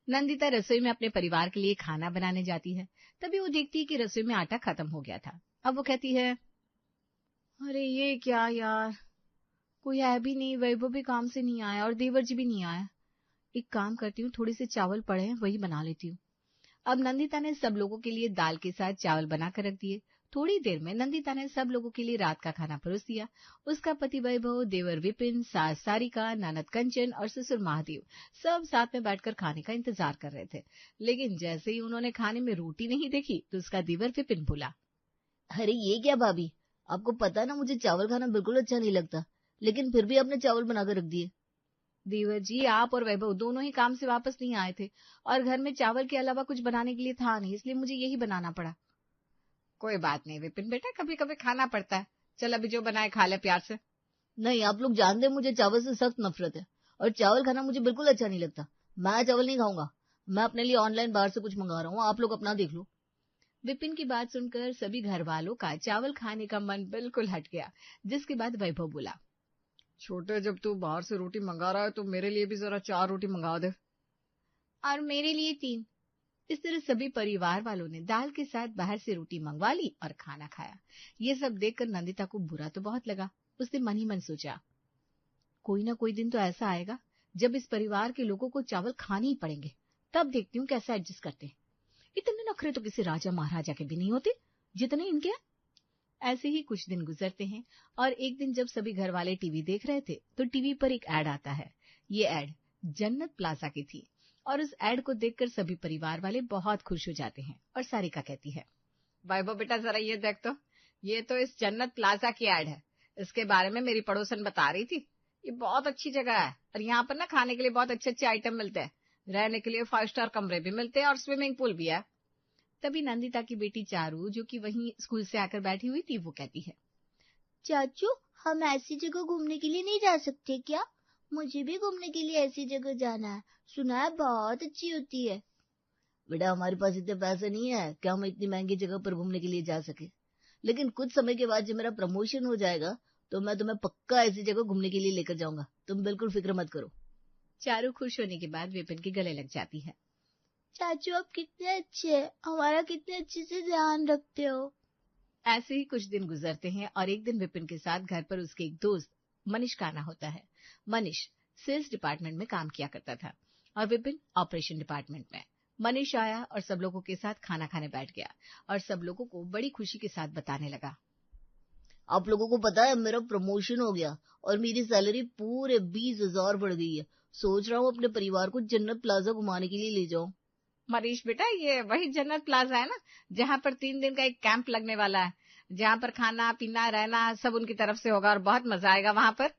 नंदिता रसोई में अपने परिवार के लिए खाना बनाने जाती है। तभी वो देखती है कि रसोई में आटा खत्म हो गया था। अब वो कहती है, अरे ये क्या यार, कोई है भी नहीं, वैभव भी काम से नहीं आया और देवर जी भी नहीं आया। एक काम करती हूँ, थोड़े से चावल पड़े हैं वही बना लेती हूँ। अब नंदिता ने सब लोगों के लिए दाल के साथ चावल बनाकर रख दिए। थोड़ी देर में नंदिता ने सब लोगों के लिए रात का खाना परोस दिया। उसका पति वैभव, देवर विपिन, सास सारिका, ननद कंचन और ससुर महादेव सब साथ में बैठकर खाने का इंतजार कर रहे थे। लेकिन जैसे ही उन्होंने खाने में रोटी नहीं देखी तो उसका देवर विपिन बोला, अरे ये क्या भाभी, आपको पता ना मुझे चावल खाना बिल्कुल अच्छा नहीं लगता, लेकिन फिर भी आपने चावल बनाकर रख दिए। देवर जी, आप और वैभव दोनों ही काम से वापस नहीं आए थे और घर में चावल के अलावा कुछ बनाने के लिए था नहीं, इसलिए मुझे यही बनाना पड़ा। कोई बात नहीं विपिन बेटा, कभी कभी खाना पड़ता है। चल अभी जो बनाए खा ले प्यार से। नहीं, आप लोग जानते हैं मुझे चावल से सख्त नफरत है और चावल खाना मुझे बिल्कुल अच्छा नहीं लगता। मैं चावल नहीं खाऊंगा। मैं अपने लिए ऑनलाइन बाहर से कुछ मंगा रहा हूँ, आप लोग अपना देख लो। विपिन की बात सुनकर सभी घर वालों का चावल खाने का मन बिल्कुल हट गया। जिसके बाद वैभव बोला, छोटे, जब तू बाहर से रोटी मंगा रहा है तो मेरे लिए भी जरा 4 रोटी मंगा दे। और मेरे लिए 3। इस तरह सभी परिवार वालों ने दाल के साथ बाहर से रोटी मंगवा ली और खाना खाया। ये सब देखकर नंदिता को बुरा तो बहुत लगा। उसने मन ही मन सोचा, कोई ना कोई दिन तो ऐसा आएगा जब इस परिवार के लोगों को चावल खाने ही पड़ेंगे। तब देखती हूँ कैसे एडजस्ट करते हैं। इतने नखरे तो किसी राजा महाराजा के भी नहीं होते जितने इनके। ऐसे ही कुछ दिन गुजरते हैं और एक दिन जब सभी घर वाले टीवी देख रहे थे तो टीवी पर एक ऐड आता है। ये ऐड जन्नत प्लाजा की थी और उस ऐड को देखकर सभी परिवार वाले बहुत खुश हो जाते हैं। और सारिका कहती है, वैभव बेटा जरा ये देख तो, ये तो इस जन्नत प्लाजा की ऐड है। इसके बारे में मेरी पड़ोसन बता रही थी। ये बहुत अच्छी जगह है और यहाँ पर ना खाने के लिए बहुत अच्छे अच्छे आइटम मिलते हैं, रहने के लिए 5 स्टार कमरे भी मिलते हैं और स्विमिंग पूल भी है। तभी नंदिता की बेटी चारू, जो कि वहीं स्कूल से आकर बैठी हुई थी, वो कहती है, चाचू, हम ऐसी जगह घूमने के लिए नहीं जा सकते क्या? मुझे भी घूमने के लिए ऐसी जगह जाना है, सुना है बहुत अच्छी होती है। बेटा, हमारे पास इतने पैसे नहीं है कि हम इतनी महंगी जगह पर घूमने के लिए जा सके, लेकिन कुछ समय के बाद जब मेरा प्रमोशन हो जाएगा तो मैं तुम्हें पक्का ऐसी जगह घूमने के लिए लेकर जाऊंगा। तुम बिल्कुल फिक्र मत करो। चारू खुश होने के बाद विपिन के गले लग जाती है। चाचू, आप कितने अच्छे हैं, हमारा कितने अच्छे से ध्यान रखते हो। ऐसे ही कुछ दिन गुजरते हैं और एक दिन विपिन के साथ घर पर उसके एक दोस्त मनीष का आना होता है। मनीष सेल्स डिपार्टमेंट में काम किया करता था और विपिन ऑपरेशन डिपार्टमेंट में। मनीष आया और सब लोगों के साथ खाना खाने बैठ गया और सब लोगों को बड़ी खुशी के साथ बताने लगा, आप लोगों को पता है मेरा प्रमोशन हो गया और मेरी सैलरी पूरे 20,000 बढ़ गई है। सोच रहा हूँ अपने परिवार को जन्नत प्लाजा घुमाने के लिए ले जाऊं। मनीष बेटा, ये वही जन्नत प्लाजा है ना, जहाँ पर 3 दिन का एक कैंप लगने वाला है, जहाँ पर खाना पीना रहना सब उनकी तरफ से होगा और बहुत मजा आएगा वहां पर।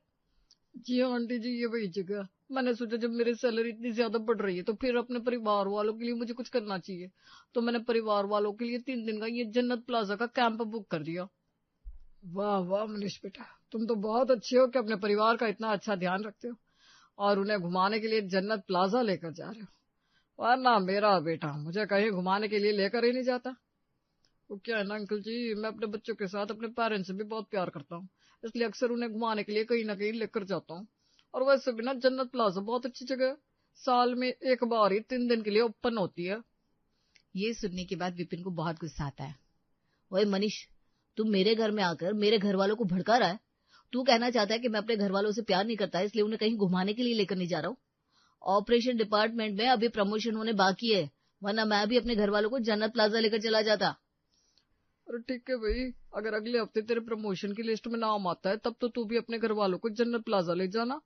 जी हाँ आंटी जी, ये वही जगह। मैंने सोचा जब मेरी सैलरी इतनी ज्यादा बढ़ रही है तो फिर अपने परिवार वालों के लिए मुझे कुछ करना चाहिए, तो मैंने परिवार वालों के लिए 3 दिन का ये जन्नत प्लाजा का कैंप बुक कर दिया। वाह वाह मनीष बेटा, तुम तो बहुत अच्छे हो कि अपने परिवार का इतना अच्छा ध्यान रखते हो और उन्हें घुमाने के लिए जन्नत प्लाजा लेकर जा रहे हो। वरना मेरा बेटा मुझे कहीं घुमाने के लिए लेकर ही नहीं जाता। वो क्या है ना अंकल जी, मैं अपने बच्चों के साथ अपने पेरेंट्स से भी बहुत प्यार करता हूँ, इसलिए अक्सर उन्हें घुमाने के लिए कहीं ना कहीं लेकर जाता हूँ। और वैसे भी ना जन्नत प्लाजा बहुत अच्छी जगह है, साल में एक बार ही 3 दिन के लिए ओपन होती है। ये सुनने के बाद विपिन को बहुत गुस्सा आता है। वही मनीष, तू मेरे घर में आकर मेरे घर वालों को भड़का रहा है। तू कहना चाहता है कि मैं अपने घर वालों से प्यार नहीं करता इसलिए उन्हें कहीं घुमाने के लिए लेकर नहीं जा रहा हूँ। ऑपरेशन डिपार्टमेंट में अभी प्रमोशन होने बाकी है, वरना मैं भी अपने घर वालों को जन्नत प्लाजा लेकर चला जाता। अरे ठीक है भाई, अगर अगले हफ्ते तेरे प्रमोशन की लिस्ट में नाम आता है तब तो तू भी अपने घर वालों को जन्नत प्लाजा ले जाना।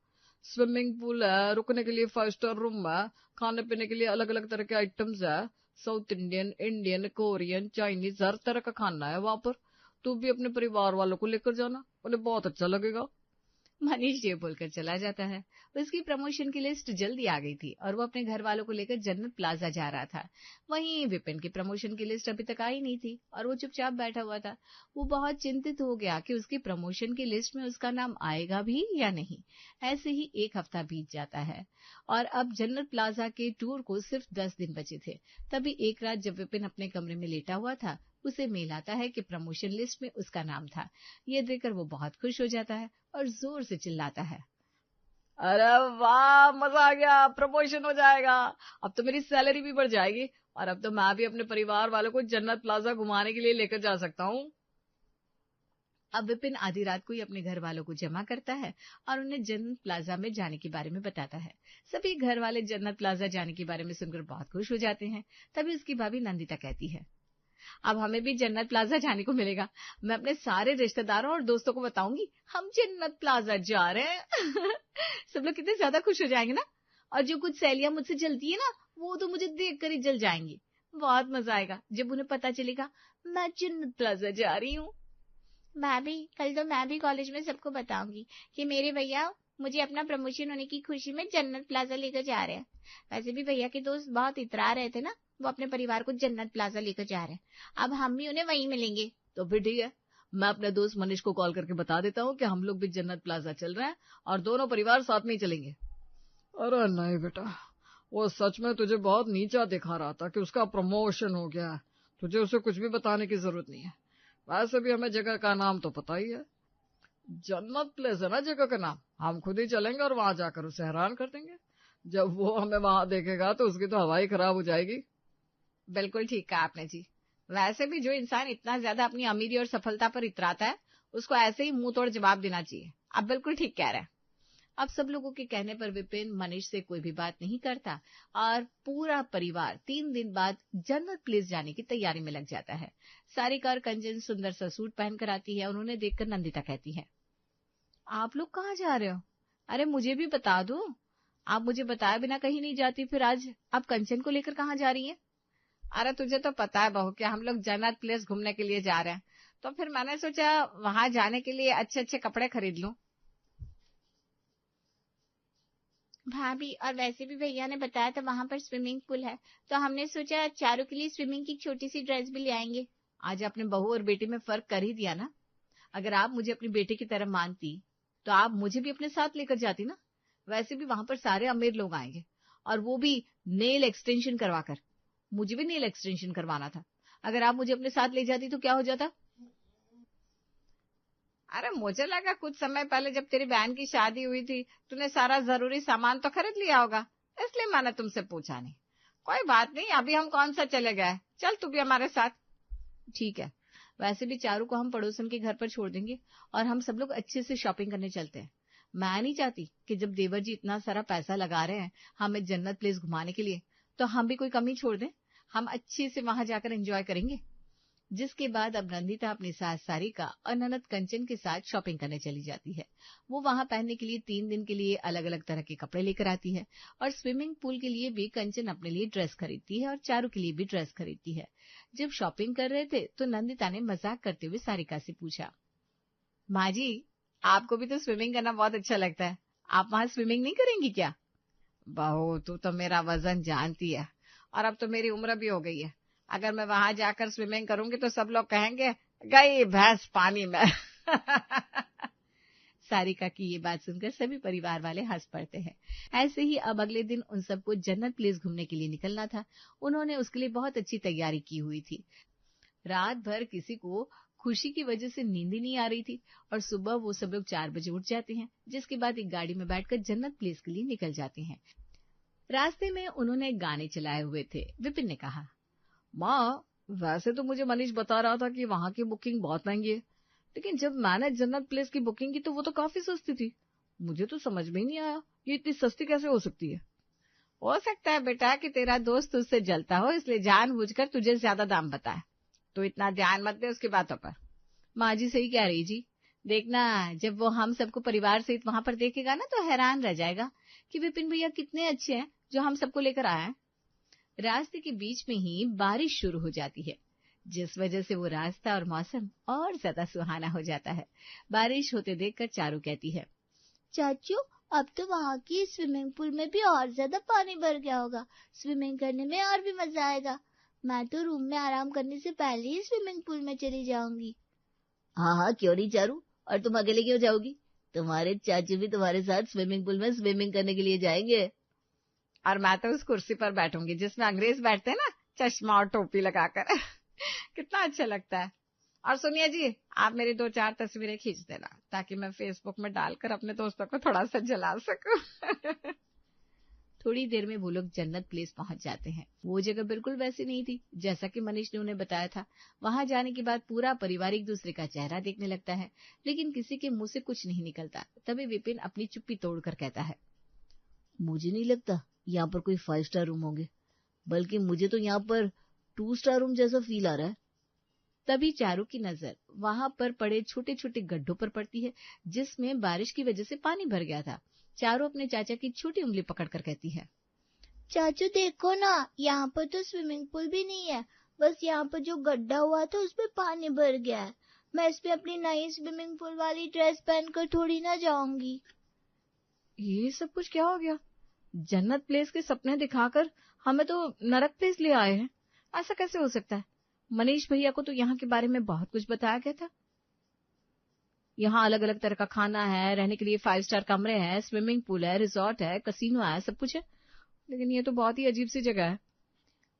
स्विमिंग पूल है, रुकने के लिए 5 स्टार रूम है, खाने पीने के लिए अलग अलग तरह के आइटम्स है, South Indian, Indian, Korean, Chinese, हर तरह का खाना है वहां पर। तू भी अपने परिवार वालों को लेकर जाना, उन्हें बहुत अच्छा लगेगा। मनीष ये बोलकर चला जाता है। उसकी प्रमोशन की लिस्ट जल्दी आ गई थी और वो अपने घर वालों को लेकर जन्नत प्लाजा जा रहा था। वहीं विपिन की प्रमोशन की लिस्ट अभी तक आई नहीं थी और वो चुपचाप बैठा हुआ था। वो बहुत चिंतित हो गया कि उसकी प्रमोशन की लिस्ट में उसका नाम आएगा भी या नहीं। ऐसे ही एक हफ्ता बीत जाता है और अब जन्नत प्लाजा के टूर को सिर्फ 10 दिन बचे थे। तभी एक रात जब विपिन अपने कमरे में लेटा हुआ था, उसे मेल आता है कि प्रमोशन लिस्ट में उसका नाम था। ये देखकर वो बहुत खुश हो जाता है और जोर से चिल्लाता है, अरे वाह, मजा आ गया, प्रमोशन हो जाएगा, अब तो मेरी सैलरी भी बढ़ जाएगी और अब तो मैं भी अपने परिवार वालों को जन्नत प्लाजा घुमाने के लिए लेकर जा सकता हूँ। अब विपिन आधी रात को ही अपने घर वालों को जमा करता है और उन्हें जन्नत प्लाजा में जाने के बारे में बताता है। सभी घर वाले जन्नत प्लाजा जाने के बारे में सुनकर बहुत खुश हो जाते हैं। तभी उसकी भाभी नंदिता कहती है, अब हमें भी जन्नत प्लाजा जाने को मिलेगा। मैं अपने सारे रिश्तेदारों और दोस्तों को बताऊंगी हम जन्नत प्लाजा जा रहे हैं। सब लोग कितने ज्यादा खुश हो जाएंगे ना। और जो कुछ सहेलियां मुझसे जलती है ना, वो तो मुझे देख कर ही जल जाएंगी। बहुत मजा आएगा जब उन्हें पता चलेगा मैं जन्नत प्लाजा जा रही हूँ। भाभी, कल तो मैं भी कॉलेज में सबको बताऊंगी कि मेरे भैया मुझे अपना प्रमोशन होने की खुशी में जन्नत प्लाजा लेकर जा रहे हैं। वैसे भी भैया के दोस्त बहुत इतरा रहे थे ना, वो अपने परिवार को जन्नत प्लाजा लेकर जा रहे हैं। अब हम भी उन्हें वहीं मिलेंगे। तो फिर ठीक है, मैं अपने दोस्त मनीष को कॉल करके बता देता हूँ कि हम लोग भी जन्नत प्लाजा चल रहे हैं और दोनों परिवार साथ में ही चलेंगे। अरे नहीं बेटा, वो सच में तुझे बहुत नीचा दिखा रहा था कि उसका प्रमोशन हो गया है। तुझे उसे कुछ भी बताने की जरूरत नहीं है। वैसे भी हमें जगह का नाम तो पता ही है, जन्नत प्लेस है ना जगह का नाम। हम खुद ही चलेंगे और वहां जाकर उसे हैरान कर देंगे। जब वो हमें वहां देखेगा तो उसकी तो हवा ही खराब हो जाएगी। बिल्कुल ठीक कहा आपने जी। वैसे भी जो इंसान इतना ज्यादा अपनी अमीरी और सफलता पर इतराता है, उसको ऐसे ही मुंह तोड़ जवाब देना चाहिए। आप बिल्कुल ठीक कह रहे हैं। अब सब लोगों के कहने पर विपिन मनीष से कोई भी बात नहीं करता और पूरा परिवार 3 दिन बाद जन्नत प्लेस जाने की तैयारी में लग जाता है। सारिका और कंचन सुंदर सा सूट पहनकर आती है और उन्हें देखकर नंदिता कहती है, आप लोग कहाँ जा रहे हो? अरे मुझे भी बता दो। आप मुझे बताए बिना कहीं नहीं जाती, फिर आज आप कंचन को लेकर कहाँ जा रही हैं? अरे तुझे तो पता है बहू कि हम लोग जन्नत प्लेस घूमने के लिए जा रहे हैं, तो फिर मैंने सोचा वहां जाने के लिए अच्छे अच्छे कपड़े खरीद लूं। भाभी, और वैसे भी भैया ने बताया था वहां पर स्विमिंग पूल है, तो हमने सोचा चारों के लिए स्विमिंग की छोटी सी ड्रेस भी ले आएंगे। आज आपने बहू और बेटी में फर्क कर ही दिया ना। अगर आप मुझे अपनी बेटी की तरह मानती तो आप मुझे भी अपने साथ लेकर जाती ना। वैसे भी वहां पर सारे अमीर लोग आएंगे और वो भी नेल एक्सटेंशन करवाकर। मुझे भी नेल एक्सटेंशन करवाना था। अगर आप मुझे अपने साथ ले जाती तो क्या हो जाता? अरे मुझे लगा कुछ समय पहले जब तेरी बहन की शादी हुई थी तूने सारा जरूरी सामान तो खरीद लिया होगा, इसलिए मैंने तुमसे पूछा नहीं। कोई बात नहीं, अभी हम कौन सा चले गए, चल तू भी हमारे साथ। ठीक है, वैसे भी चारू को हम पड़ोसन के घर पर छोड़ देंगे और हम सब लोग अच्छे से शॉपिंग करने चलते हैं। मैं नहीं चाहती कि जब देवर जी इतना सारा पैसा लगा रहे हैं हमें जन्नत प्लेस घुमाने के लिए, तो हम भी कोई कमी छोड़ दें। हम अच्छे से वहां जाकर एंजॉय करेंगे। जिसके बाद अब नंदिता अपनी सास सारिका और ननद कंचन के साथ शॉपिंग करने चली जाती है। वो वहां पहनने के लिए 3 दिन के लिए अलग अलग तरह के कपड़े लेकर आती है और स्विमिंग पूल के लिए भी कंचन अपने लिए ड्रेस खरीदती है और चारू के लिए भी ड्रेस खरीदती है। जब शॉपिंग कर रहे थे तो नंदिता ने मजाक करते हुए सारिका से पूछा, माँ जी आपको भी तो स्विमिंग करना बहुत अच्छा लगता है, आप वहां स्विमिंग नहीं करेंगी क्या? बहू तू तो मेरा वजन जानती है और अब तो मेरी उम्र भी हो गई है। अगर मैं वहां जाकर स्विमिंग करूंगी तो सब लोग कहेंगे गई भैंस पानी में। सारिका की ये बात सुनकर सभी परिवार वाले हंस पड़ते हैं। ऐसे ही अब अगले दिन उन सबको जन्नत प्लेस घूमने के लिए निकलना था। उन्होंने उसके लिए बहुत अच्छी तैयारी की हुई थी। रात भर किसी को खुशी की वजह से नींद ही नहीं आ रही थी और सुबह वो सब लोग 4 बजे उठ जाते हैं, जिसके बाद एक गाड़ी में बैठकर जन्नत प्लेस के लिए निकल जाते हैं। रास्ते में उन्होंने गाने चलाए हुए थे। विपिन ने कहा, माँ वैसे तो मुझे मनीष बता रहा था कि वहां की बुकिंग बहुत महंगी है, लेकिन जब मैंने जन्नत प्लेस की बुकिंग की तो वो तो काफी सस्ती थी। मुझे तो समझ में ही नहीं आया ये इतनी सस्ती कैसे हो सकती है। हो सकता है बेटा कि तेरा दोस्त तुझसे जलता हो, इसलिए जानबूझकर तुझे ज्यादा दाम बताए। तो इतना ध्यान मत दे उसकी बातों पर। माँ जी सही कह रही जी। देखना जब वो हम सबको परिवार सहित वहां पर देखेगा ना तो हैरान रह जाएगा कि विपिन भैया कितने अच्छे हैं जो हम सबको लेकर आए हैं। रास्ते के बीच में ही बारिश शुरू हो जाती है, जिस वजह से वो रास्ता और मौसम और ज्यादा सुहाना हो जाता है। बारिश होते देखकर चारू कहती है, चाचू अब तो वहाँ की स्विमिंग पूल में भी और ज्यादा पानी भर गया होगा, स्विमिंग करने में और भी मजा आएगा। मैं तो रूम में आराम करने से पहले ही स्विमिंग पूल में चली जाऊंगी। हाँ हाँ क्यों नहीं चारू, और तुम अकेले क्यों जाओगी? तुम्हारे चाचू भी तुम्हारे साथ स्विमिंग पूल में स्विमिंग करने के लिए जाएंगे। और मैं तो उस कुर्सी पर बैठूंगी जिसमें अंग्रेज बैठते हैं ना, चश्मा और टोपी लगाकर। कितना अच्छा लगता है। और सुनिए जी, आप मेरी 2-4 तस्वीरें खींच देना ताकि मैं फेसबुक में डालकर अपने दोस्तों को थोड़ा सा जला सकूं। थोड़ी देर में वो लोग जन्नत प्लेस पहुंच जाते हैं। वो जगह बिल्कुल वैसी नहीं थी जैसा कि मनीष ने उन्हें बताया था। वहां जाने के बाद पूरा परिवार एक दूसरे का चेहरा देखने लगता है, लेकिन किसी के मुंह से कुछ नहीं निकलता। तभी विपिन अपनी चुप्पी तोड़कर कहता है, मुझे नहीं लगता यहाँ पर कोई 5 स्टार रूम होंगे, बल्कि मुझे तो यहाँ पर 2 स्टार रूम जैसा फील आ रहा है। तभी चारू की नजर वहां पर पड़े छोटे छोटे गड्ढों पर पड़ती है, जिसमें बारिश की वजह से पानी भर गया था। चारू अपने चाचा की छोटी उंगली पकड़कर कहती है, चाचू देखो ना, यहाँ पर तो स्विमिंग पूल भी नहीं है, बस यहाँ पर जो गड्ढा हुआ था उसमें पानी भर गया है। मैं इसमें अपनी नई स्विमिंग पूल वाली ड्रेस पहनकर थोड़ी ना जाऊंगी। ये सब कुछ क्या हो गया? जन्नत प्लेस के सपने दिखाकर हमें तो नरक प्लेस ले आए हैं। ऐसा कैसे हो सकता है? मनीष भैया को तो यहाँ के बारे में बहुत कुछ बताया गया था। यहाँ अलग अलग तरह का खाना है, रहने के लिए 5 स्टार कमरे हैं, स्विमिंग पूल है, रिजॉर्ट है, कसिनो है, सब कुछ है। लेकिन ये तो बहुत ही अजीब सी जगह है।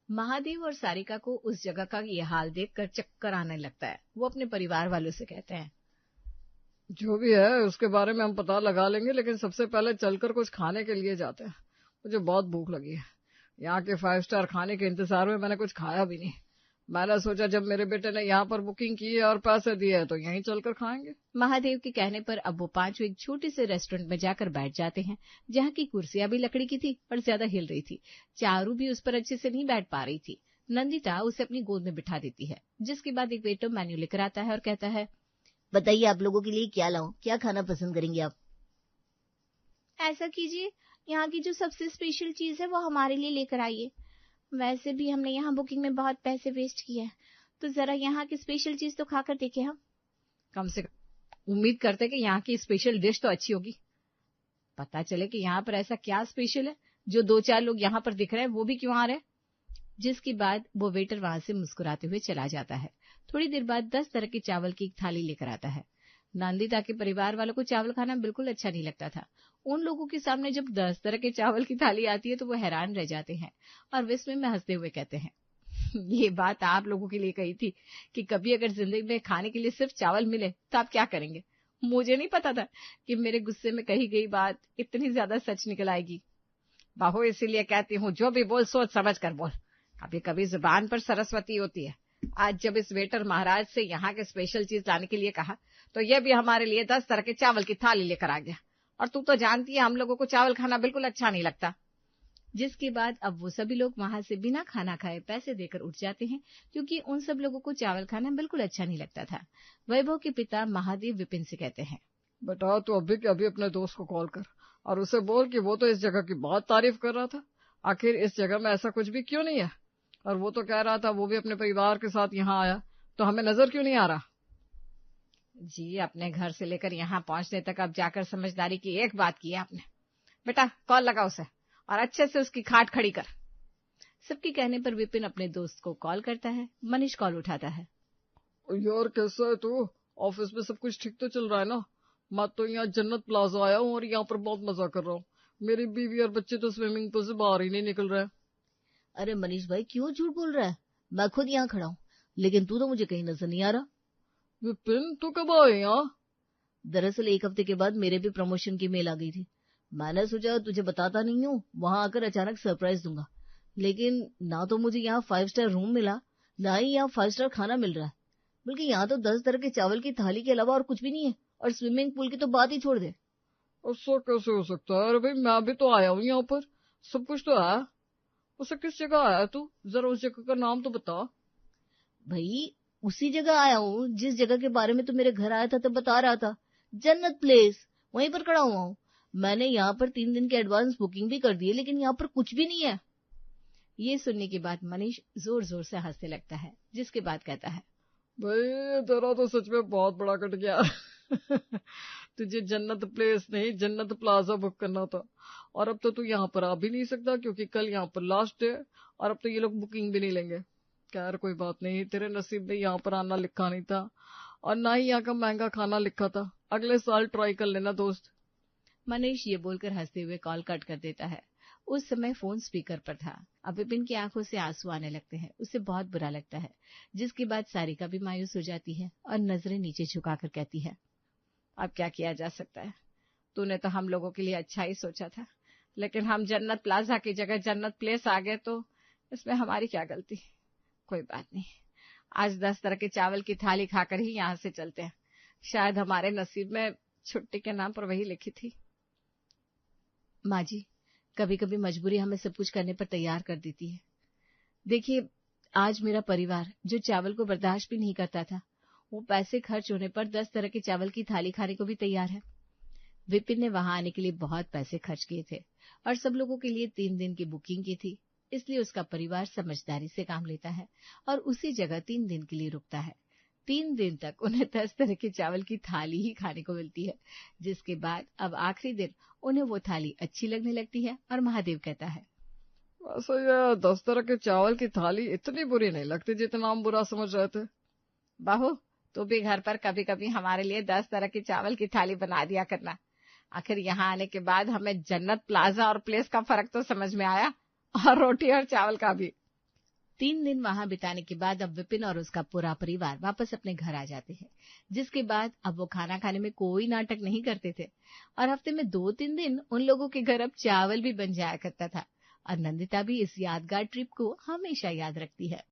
महादेव और सारिका को उस जगह का ये हाल देखकर चक्कर आने लगता है। वो अपने परिवार वालों से कहते हैं, जो भी है उसके बारे में हम पता लगा लेंगे, लेकिन सबसे पहले चलकर कुछ खाने के लिए जाते हैं। मुझे बहुत भूख लगी है। यहाँ के 5 स्टार खाने के इंतजार में मैंने कुछ खाया भी नहीं। मैंने सोचा जब मेरे बेटे ने यहाँ पर बुकिंग की है और पैसे दिए हैं तो यहीं चलकर खाएंगे। महादेव के कहने पर अब वो पांचों एक छोटे से रेस्टोरेंट में जाकर बैठ जाते हैं, जहाँ की कुर्सियां भी लकड़ी की थी और ज्यादा हिल रही थी। चारू भी उस पर अच्छे से नहीं बैठ पा रही थी। नंदिता उसे अपनी गोद में बिठा देती है, जिसके बाद एक वेटर मेन्यू लेकर आता है और कहता है, बताइए आप लोगों के लिए क्या लाऊं, क्या खाना पसंद करेंगे आप? ऐसा कीजिए, यहाँ की जो सबसे स्पेशल चीज है वो हमारे लिए लेकर आइए। वैसे भी हमने यहाँ बुकिंग में बहुत पैसे वेस्ट किए हैं, तो जरा यहाँ की स्पेशल चीज तो खाकर देखें हम। कम से कम उम्मीद करते कि यहाँ की स्पेशल डिश तो अच्छी होगी। पता चले कि यहाँ पर ऐसा क्या स्पेशल है जो 2-4 लोग यहाँ पर दिख रहे हैं, वो भी क्यों आ रहे हैं। जिसके बाद वो वेटर वहां से मुस्कुराते हुए चला जाता है। थोड़ी देर बाद 10 तरह के चावल की एक थाली लेकर आता है। नंदिता के परिवार वालों को चावल खाना बिल्कुल अच्छा नहीं लगता था। उन लोगों के सामने जब 10 तरह के चावल की थाली आती है तो वो हैरान रह जाते हैं और विस्मय में हंसते हुए कहते हैं, ये बात आप लोगों के लिए कही थी कि कभी अगर जिंदगी में खाने के लिए सिर्फ चावल मिले तो आप क्या करेंगे। मुझे नहीं पता था कि मेरे गुस्से में कही गई बात इतनी ज्यादा सच निकल आएगी। बाहू, इसीलिए कहती हूँ जो भी बोल सोच समझ कर बोल। कभी कभी जुबान पर सरस्वती होती है। आज जब इस वेटर महाराज से यहाँ के स्पेशल चीज लाने के लिए कहा तो ये भी हमारे लिए 10 तरह के चावल की थाली लेकर आ गया। और तू तो जानती है हम लोगों को चावल खाना बिल्कुल अच्छा नहीं लगता। जिसके बाद अब वो सभी लोग वहां से बिना खाना खाए पैसे देकर उठ जाते हैं, क्योंकि उन सब लोगों को चावल खाना बिल्कुल अच्छा नहीं लगता था। वैभव के पिता महादेव विपिन से कहते हैं, बेटा तू अभी के अभी अपने दोस्त को कॉल कर और उसे बोल कि वो तो इस जगह की बहुत तारीफ कर रहा था। आखिर इस जगह में ऐसा कुछ भी क्यों नहीं है? और वो तो कह रहा था वो भी अपने परिवार के साथ यहाँ आया, तो हमें नजर क्यों नहीं आ रहा? जी, अपने घर से लेकर यहाँ पहुंचने तक अब जाकर समझदारी की एक बात की है आपने। बेटा कॉल लगा उसे और अच्छे से उसकी खाट खड़ी कर। सबके कहने पर विपिन अपने दोस्त को कॉल करता है। मनीष कॉल उठाता है। यार कैसा है तू? ऑफिस में सब कुछ ठीक तो चल रहा है ना? मैं तो यहाँ जन्नत प्लाजा आया हूँ और यहाँ पर बहुत मजा कर रहा हूँ। मेरी बीवी और बच्चे तो स्विमिंग पूल से बाहर ही नहीं निकल रहे। अरे मनीष भाई क्यों झूठ बोल रहा है? मैं खुद यहाँ खड़ा हूँ, लेकिन तू तो मुझे कहीं नजर नहीं आ रहा। विपिन तू कब आए यहाँ? दरअसल 1 हफ्ते के बाद मेरे भी प्रमोशन की मेल आ गई थी। मैंने सोचा तुझे बताता नहीं हूँ, वहां आकर अचानक सरप्राइज दूंगा। लेकिन ना तो मुझे यहाँ 5 स्टार रूम मिला, ना ही यहाँ 5 स्टार खाना मिल रहा है, बल्कि यहाँ तो 10 तरह के चावल की थाली के अलावा और कुछ भी नहीं है। और स्विमिंग पूल की तो बात ही छोड़ दे। ऐसा कैसे हो सकता है? अरे भाई मैं भी तो आया हूँ यहाँ पर, सब कुछ तो है। उसे किस जगह आया तू? जरा उस जगह का नाम तो बता। भाई उसी जगह आया हूँ जिस जगह के बारे में तू मेरे घर आया था तब बता रहा था, जन्नत प्लेस। वहीं पर खड़ा हुआ हूँ। मैंने यहाँ पर 3 दिन की एडवांस बुकिंग भी कर दी है, लेकिन यहाँ पर कुछ भी नहीं है। ये सुनने के बाद मनीष जोर जोर से हंसने लगता है, जिसके बाद कहता है, भाई तेरा तो सच में बहुत बड़ा कट गया। तुझे जन्नत प्लेस नहीं जन्नत प्लाजा बुक करना था, और अब तो तू यहाँ पर आ भी नहीं सकता क्योंकि कल यहाँ पर लास्ट है और अब तो ये लोग बुकिंग भी नहीं लेंगे। खैर कोई बात नहीं, तेरे नसीब में यहाँ पर आना लिखा नहीं था और ना ही यहाँ का महंगा खाना लिखा था। अगले साल ट्राई कर लेना दोस्त। मनीष ये बोलकर हंसते हुए कॉल कट कर देता है। उस समय फोन स्पीकर पर था। अब विपिन की आंखों से आंसू आने लगते हैं। उसे बहुत बुरा लगता है, जिसके बाद सारिका भी मायूस हो जाती है और नजरें नीचे झुकाकर कहती है, अब क्या किया जा सकता है? तूने तो हम लोगों के लिए अच्छा ही सोचा था, लेकिन हम जन्नत प्लाजा की जगह जन्नत प्लेस आ गए, तो इसमें हमारी क्या गलती? कोई बात नहीं, आज 10 तरह के चावल की थाली खाकर ही यहाँ से चलते हैं। शायद हमारे नसीब में छुट्टी के नाम पर वही लिखी थी। माँ जी, कभी कभी मजबूरी हमें सब कुछ करने पर तैयार कर देती है। देखिए, आज मेरा परिवार जो चावल को बर्दाश्त भी नहीं करता था, वो पैसे खर्च होने पर 10 तरह के चावल की थाली खाने को भी तैयार है। विपिन ने वहां आने के लिए बहुत पैसे खर्च किए थे और सब लोगों के लिए 3 दिन की बुकिंग की थी, इसलिए उसका परिवार समझदारी से काम लेता है और उसी जगह 3 दिन के लिए रुकता है। 3 दिन तक उन्हें 10 तरह के चावल की थाली ही खाने को मिलती है, जिसके बाद अब आखिरी दिन उन्हें वो थाली अच्छी लगने लगती है और महादेव कहता है, वैसे ये 10 तरह के चावल की थाली इतनी बुरी नहीं लगती जितना हम बुरा समझ रहे थे। बहू, तू भी घर पर कभी कभी हमारे लिए 10 तरह की चावल की थाली बना दिया करना। आखिर यहाँ आने के बाद हमें जन्नत प्लाजा और प्लेस का फर्क तो समझ में आया, और रोटी और चावल का भी। 3 दिन वहां बिताने के बाद अब विपिन और उसका पूरा परिवार वापस अपने घर आ जाते हैं, जिसके बाद अब वो खाना खाने में कोई नाटक नहीं करते थे और हफ्ते में 2-3 दिन उन लोगों के घर अब चावल भी बन जाया करता था। और नंदिता भी इस यादगार ट्रिप को हमेशा याद रखती है।